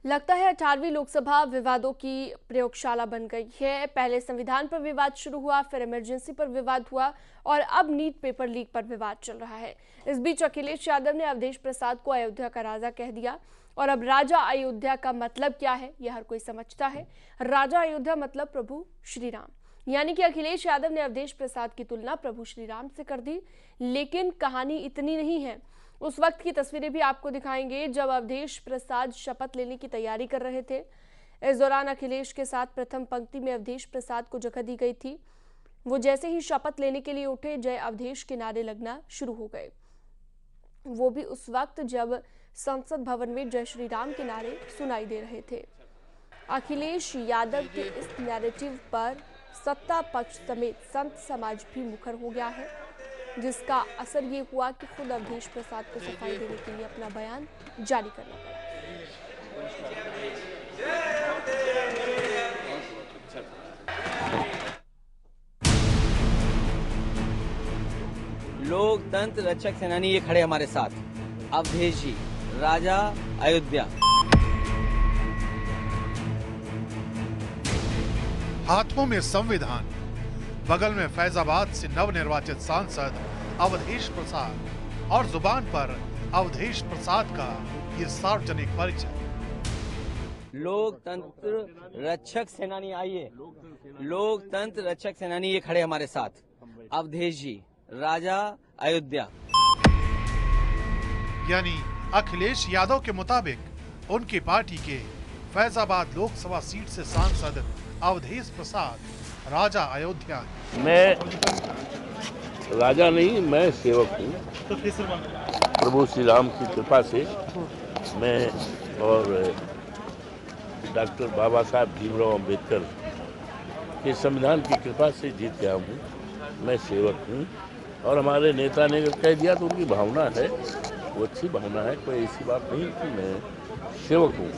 लगता है 18वीं लोकसभा विवादों की प्रयोगशाला बन गई है। पहले संविधान पर विवाद शुरू हुआ, फिर इमरजेंसी पर विवाद हुआ और अब नीट पेपर लीक पर विवाद चल रहा है। इस बीच अखिलेश यादव ने अवधेश प्रसाद को अयोध्या का राजा कह दिया और अब राजा अयोध्या का मतलब क्या है, यह हर कोई समझता है। राजा अयोध्या मतलब प्रभु श्री राम, यानी कि अखिलेश यादव ने अवधेश प्रसाद की तुलना प्रभु श्री राम से कर दी। लेकिन कहानी इतनी नहीं है। उस वक्त की तस्वीरें भी आपको दिखाएंगे जब अवधेश प्रसाद शपथ लेने की तैयारी कर रहे थे। इस दौरान अखिलेश के साथ प्रथम पंक्ति में अवधेश प्रसाद को जगह दी गई थी। वो जैसे ही शपथ लेने के लिए उठे, जय अवधेश के नारे लगना शुरू हो गए। वो भी उस वक्त जब संसद भवन में जय श्री राम के नारे सुनाई दे रहे थे। अखिलेश यादव के इस नैरेटिव पर सत्ता पक्ष समेत संत समाज भी मुखर हो गया है, जिसका असर ये हुआ कि खुद अवधेश प्रसाद को सफाई देने के लिए अपना बयान जारी करना पड़ा। लोकतंत्र रक्षक सेनानी ये खड़े हमारे साथ, अवधेश जी, राजा अयोध्या। हाथों में संविधान, बगल में फैजाबाद से नवनिर्वाचित सांसद अवधेश प्रसाद और जुबान पर अवधेश प्रसाद का ये सार्वजनिक परिचय। लोकतंत्र रक्षक सेनानी, आइए, लोकतंत्र रक्षक सेनानी ये खड़े हमारे साथ, अवधेश जी, राजा अयोध्या। यानी अखिलेश यादव के मुताबिक उनकी पार्टी के फैजाबाद लोकसभा सीट से सांसद अवधेश प्रसाद राजा अयोध्या। मैं राजा नहीं, मैं सेवक हूँ। प्रभु श्री राम की कृपा से मैं और डॉक्टर बाबा साहब भीमराव अंबेडकर के संविधान की कृपा से जीत गया हूँ। मैं सेवक हूँ और हमारे नेता ने कह दिया तो उनकी भावना है, वो अच्छी भावना है, कोई ऐसी बात नहीं कि मैं सेवक हूँ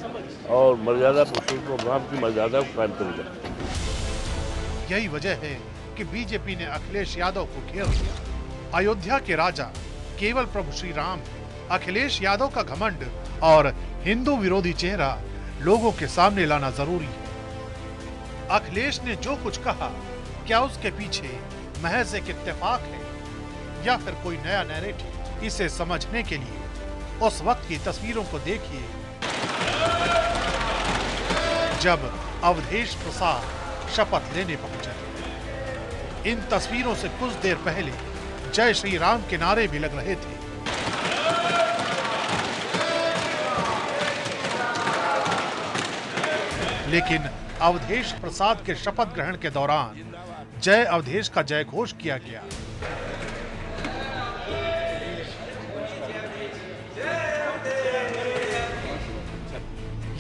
और मर्यादा पुरुषोत्तम की मर्यादा को कायम करूँगा। यही वजह है कि बीजेपी ने अखिलेश यादव को घेर लिया। अयोध्या के राजा केवल प्रभु श्री राम। अखिलेश यादव का घमंड और हिंदू विरोधी चेहरा लोगों के सामने लाना जरूरी है। अखिलेश ने जो कुछ कहा, क्या उसके पीछे महज एक इत्तेफाक है या फिर कोई नया नैरेटिव? इसे समझने के लिए उस वक्त की तस्वीरों को देखिए जब अवधेश प्रसाद शपथ लेने पहुंचे। इन तस्वीरों से कुछ देर पहले जय श्री राम के नारे भी लग रहे थे। लेकिन अवधेश प्रसाद के शपथ ग्रहण के दौरान जय अवधेश का जय घोष किया गया।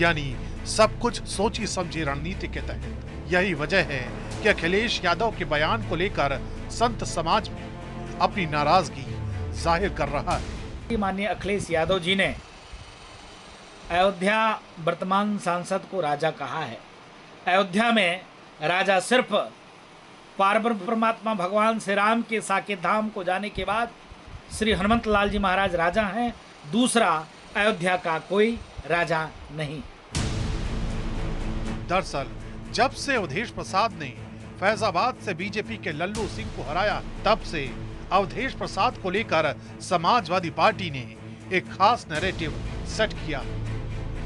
यानी सब कुछ सोची समझी रणनीति के तहत। यही वजह है कि अखिलेश यादव के बयान को लेकर संत समाज में अपनी नाराजगी जाहिर कर रहा है। माननीय अखिलेश यादव जी ने अयोध्या वर्तमान सांसद को राजा कहा है। अयोध्या में राजा सिर्फ पार्वती परमात्मा भगवान श्री राम के साकेत धाम को जाने के बाद श्री हनुमत लाल जी महाराज राजा हैं। दूसरा अयोध्या का कोई राजा नहीं। दरअसल जब से अवधेश प्रसाद ने फैजाबाद से बीजेपी के लल्लू सिंह को हराया, तब से अवधेश प्रसाद को लेकर समाजवादी पार्टी ने एक खास नैरेटिव सेट किया।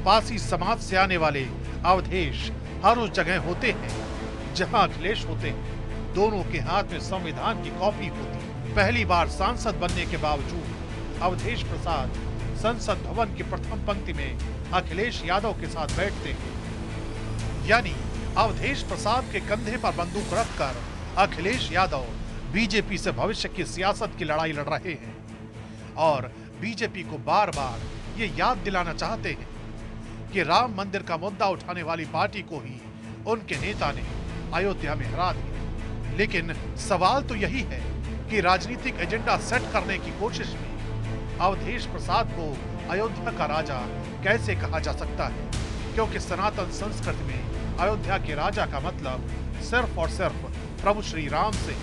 पासी समाज से आने वाले अवधेश हर उस जगह होते हैं जहां अखिलेश होते हैं। दोनों के हाथ में संविधान की कॉपी होती। पहली बार सांसद बनने के बावजूद अवधेश प्रसाद संसद भवन की प्रथम पंक्ति में अखिलेश यादव के साथ बैठते हैं। यानी अवधेश प्रसाद के कंधे पर बंदूक रखकर अखिलेश यादव बीजेपी से भविष्य की सियासत की लड़ाई लड़ रहे हैं और बीजेपी को बार बार ये याद दिलाना चाहते हैं कि राम मंदिर का मुद्दा उठाने वाली पार्टी को ही उनके नेता ने अयोध्या में हरा दिया। लेकिन सवाल तो यही है कि राजनीतिक एजेंडा सेट करने की कोशिश में अवधेश प्रसाद को अयोध्या का राजा कैसे कहा जा सकता है, क्योंकि सनातन संस्कृति में अयोध्या के राजा का मतलब सिर्फ और सिर्फ प्रभु श्री राम से